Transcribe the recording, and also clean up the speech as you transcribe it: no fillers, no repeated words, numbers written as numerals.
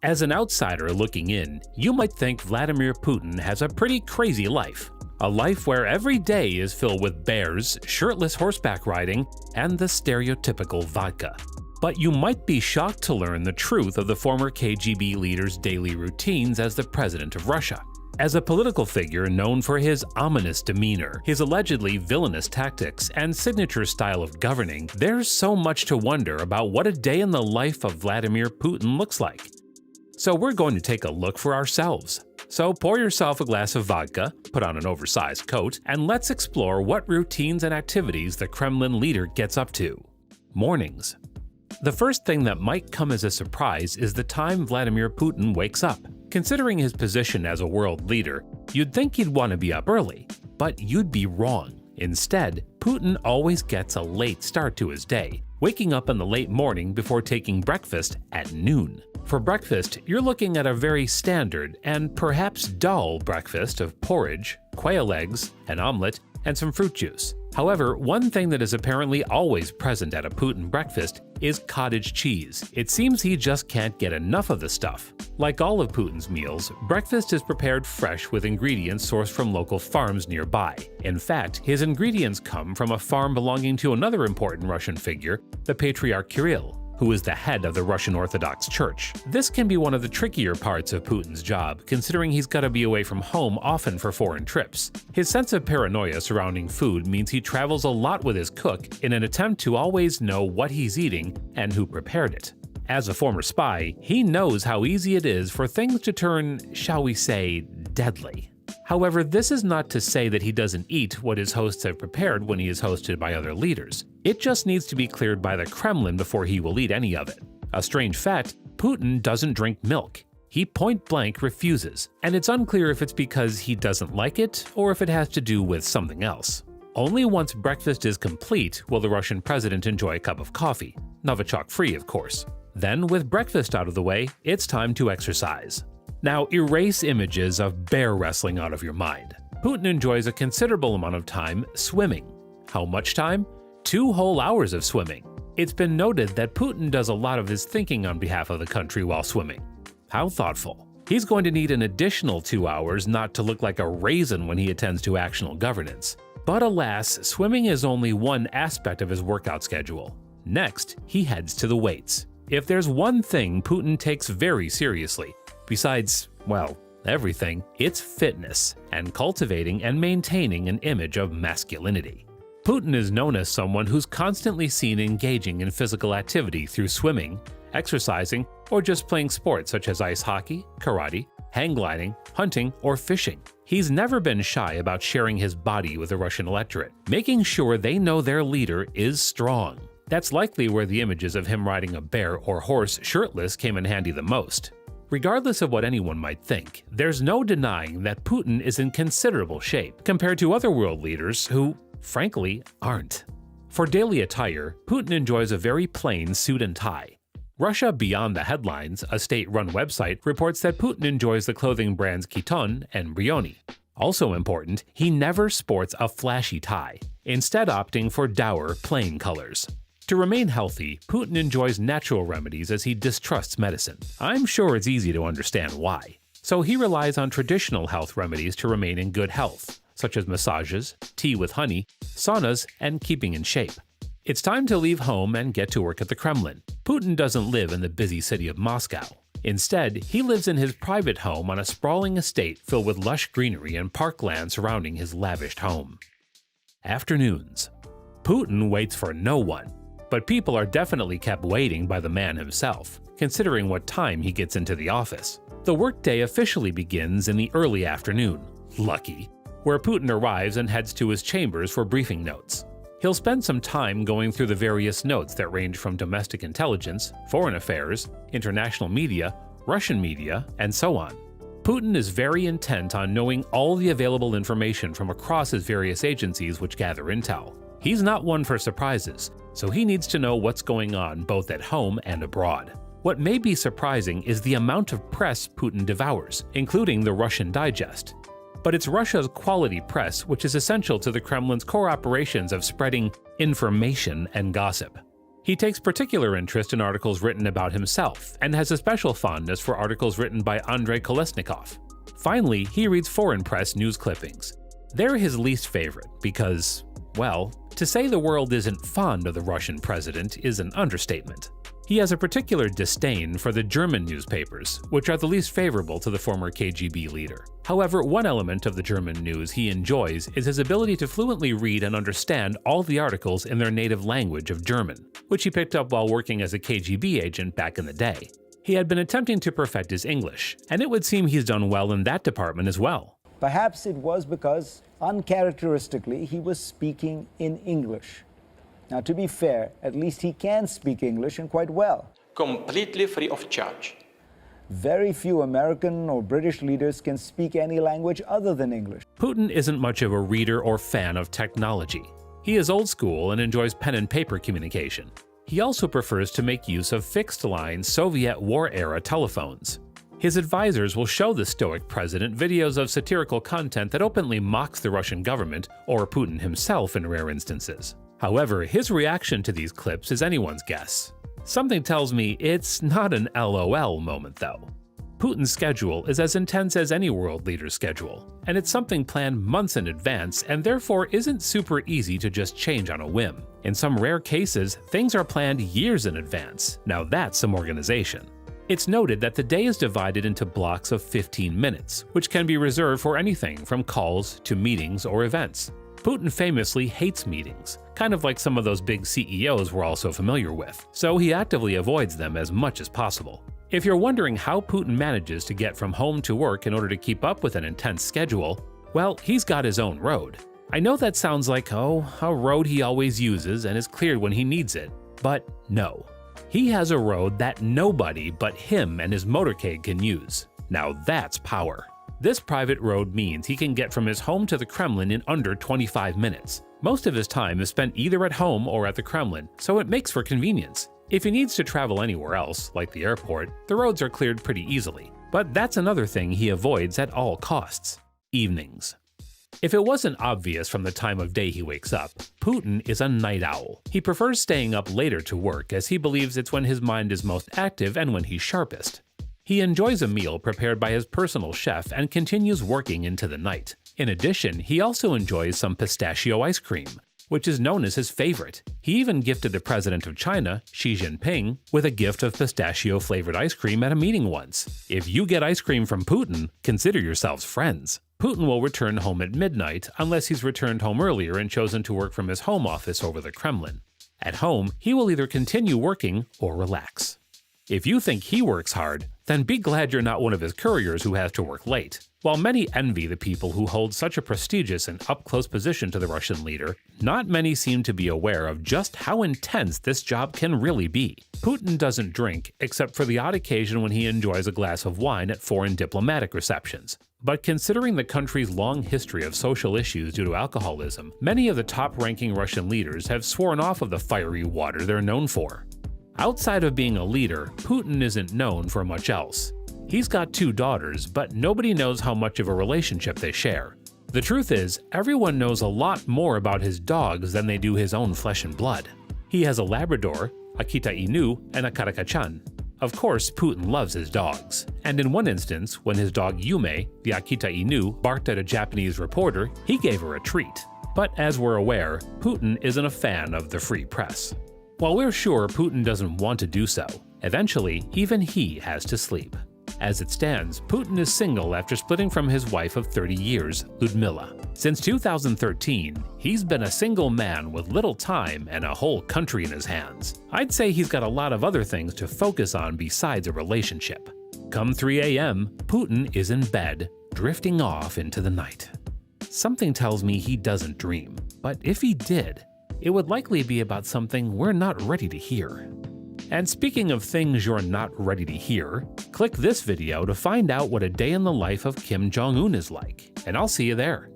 As an outsider looking in, you might think Vladimir Putin has a pretty crazy life. A life where every day is filled with bears, shirtless horseback riding, and the stereotypical vodka. But you might be shocked to learn the truth of the former KGB leader's daily routines as the president of Russia. As a political figure known for his ominous demeanor, his allegedly villainous tactics, and signature style of governing, there's so much to wonder about what a day in the life of Vladimir Putin looks like. So we're going to take a look for ourselves. So pour yourself a glass of vodka, put on an oversized coat, and let's explore what routines and activities the Kremlin leader gets up to. Mornings. The first thing that might come as a surprise is the time Vladimir Putin wakes up. Considering his position as a world leader, you'd think he'd want to be up early, but you'd be wrong. Instead, Putin always gets a late start to his day, waking up in the late morning before taking breakfast at noon. For breakfast, you're looking at a very standard and perhaps dull breakfast of porridge, quail eggs, an omelette, and some fruit juice. However, one thing that is apparently always present at a Putin breakfast is cottage cheese. It seems he just can't get enough of the stuff. Like all of Putin's meals, breakfast is prepared fresh with ingredients sourced from local farms nearby. In fact, his ingredients come from a farm belonging to another important Russian figure, the Patriarch Kirill, who is the head of the Russian Orthodox Church. This can be one of the trickier parts of Putin's job, considering he's got to be away from home often for foreign trips. His sense of paranoia surrounding food means he travels a lot with his cook in an attempt to always know what he's eating and who prepared it. As a former spy, he knows how easy it is for things to turn, shall we say, deadly. However, this is not to say that he doesn't eat what his hosts have prepared when he is hosted by other leaders. It just needs to be cleared by the Kremlin before he will eat any of it. A strange fact, Putin doesn't drink milk. He point-blank refuses, and it's unclear if it's because he doesn't like it or if it has to do with something else. Only once breakfast is complete will the Russian president enjoy a cup of coffee, Novichok-free of course. Then, with breakfast out of the way, it's time to exercise. Now, erase images of bear wrestling out of your mind. Putin enjoys a considerable amount of time swimming. How much time? 2 whole hours of swimming. It's been noted that Putin does a lot of his thinking on behalf of the country while swimming. How thoughtful. He's going to need an additional 2 hours not to look like a raisin when he attends to actual governance. But alas, swimming is only one aspect of his workout schedule. Next, he heads to the weights. If there's one thing Putin takes very seriously, besides, well, everything, it's fitness and cultivating and maintaining an image of masculinity. Putin is known as someone who's constantly seen engaging in physical activity through swimming, exercising, or just playing sports such as ice hockey, karate, hang gliding, hunting, or fishing. He's never been shy about sharing his body with the Russian electorate, making sure they know their leader is strong. That's likely where the images of him riding a bear or horse shirtless came in handy the most. Regardless of what anyone might think, there's no denying that Putin is in considerable shape compared to other world leaders who, frankly, aren't. For daily attire, Putin enjoys a very plain suit and tie. Russia Beyond the Headlines, a state-run website, reports that Putin enjoys the clothing brands Khiton and Brioni. Also important, he never sports a flashy tie, instead opting for dour, plain colors. To remain healthy, Putin enjoys natural remedies as he distrusts medicine. I'm sure it's easy to understand why. So he relies on traditional health remedies to remain in good health, such as massages, tea with honey, saunas, and keeping in shape. It's time to leave home and get to work at the Kremlin. Putin doesn't live in the busy city of Moscow. Instead, he lives in his private home on a sprawling estate filled with lush greenery and parkland surrounding his lavished home. Afternoons. Putin waits for no one. But people are definitely kept waiting by the man himself, considering what time he gets into the office. The workday officially begins in the early afternoon, lucky, where Putin arrives and heads to his chambers for briefing notes. He'll spend some time going through the various notes that range from domestic intelligence, foreign affairs, international media, Russian media, and so on. Putin is very intent on knowing all the available information from across his various agencies which gather intel. He's not one for surprises, so he needs to know what's going on both at home and abroad. What may be surprising is the amount of press Putin devours, including the Russian Digest. But it's Russia's quality press which is essential to the Kremlin's core operations of spreading information and gossip. He takes particular interest in articles written about himself and has a special fondness for articles written by Andrei Kolesnikov. Finally, he reads foreign press news clippings. They're his least favorite because, well, to say the world isn't fond of the Russian president is an understatement. He has a particular disdain for the German newspapers, which are the least favorable to the former KGB leader. However, one element of the German news he enjoys is his ability to fluently read and understand all the articles in their native language of German, which he picked up while working as a KGB agent back in the day. He had been attempting to perfect his English, and it would seem he's done well in that department as well. Perhaps it was because, uncharacteristically, he was speaking in English. Now, to be fair, at least he can speak English and quite well. Completely free of charge. Very few American or British leaders can speak any language other than English. Putin isn't much of a reader or fan of technology. He is old school and enjoys pen and paper communication. He also prefers to make use of fixed-line Soviet war-era telephones. His advisors will show the stoic president videos of satirical content that openly mocks the Russian government or Putin himself in rare instances. However, his reaction to these clips is anyone's guess. Something tells me it's not an LOL moment though. Putin's schedule is as intense as any world leader's schedule, and it's something planned months in advance and therefore isn't super easy to just change on a whim. In some rare cases, things are planned years in advance. Now that's some organization. It's noted that the day is divided into blocks of 15 minutes, which can be reserved for anything from calls to meetings or events. Putin famously hates meetings, kind of like some of those big CEOs we're also familiar with, so he actively avoids them as much as possible. If you're wondering how Putin manages to get from home to work in order to keep up with an intense schedule, well, he's got his own road. I know that sounds like, a road he always uses and is cleared when he needs it, but no. He has a road that nobody but him and his motorcade can use. Now that's power. This private road means he can get from his home to the Kremlin in under 25 minutes. Most of his time is spent either at home or at the Kremlin, so it makes for convenience. If he needs to travel anywhere else, like the airport, the roads are cleared pretty easily. But that's another thing he avoids at all costs: evenings. If it wasn't obvious from the time of day he wakes up, Putin is a night owl. He prefers staying up later to work as he believes it's when his mind is most active and when he's sharpest. He enjoys a meal prepared by his personal chef and continues working into the night. In addition, he also enjoys some pistachio ice cream, which is known as his favorite. He even gifted the president of China, Xi Jinping, with a gift of pistachio-flavored ice cream at a meeting once. If you get ice cream from Putin, consider yourselves friends. Putin will return home at midnight unless he's returned home earlier and chosen to work from his home office over the Kremlin. At home, he will either continue working or relax. If you think he works hard, then be glad you're not one of his couriers who has to work late. While many envy the people who hold such a prestigious and up-close position to the Russian leader, not many seem to be aware of just how intense this job can really be. Putin doesn't drink, except for the odd occasion when he enjoys a glass of wine at foreign diplomatic receptions. But considering the country's long history of social issues due to alcoholism, many of the top-ranking Russian leaders have sworn off of the fiery water they're known for. Outside of being a leader, Putin isn't known for much else. He's got 2 daughters, but nobody knows how much of a relationship they share. The truth is, everyone knows a lot more about his dogs than they do his own flesh and blood. He has a Labrador, Akita Inu, and a Karakachan. Of course, Putin loves his dogs, and in one instance, when his dog Yume, the Akita Inu, barked at a Japanese reporter, he gave her a treat. But as we're aware, Putin isn't a fan of the free press. While we're sure Putin doesn't want to do so, eventually even he has to sleep. As it stands, Putin is single after splitting from his wife of 30 years, Ludmila. Since 2013, he's been a single man with little time and a whole country in his hands. I'd say he's got a lot of other things to focus on besides a relationship. Come 3 a.m., Putin is in bed, drifting off into the night. Something tells me he doesn't dream, but if he did, it would likely be about something we're not ready to hear. And speaking of things you're not ready to hear, click this video to find out what a day in the life of Kim Jong-un is like, and I'll see you there.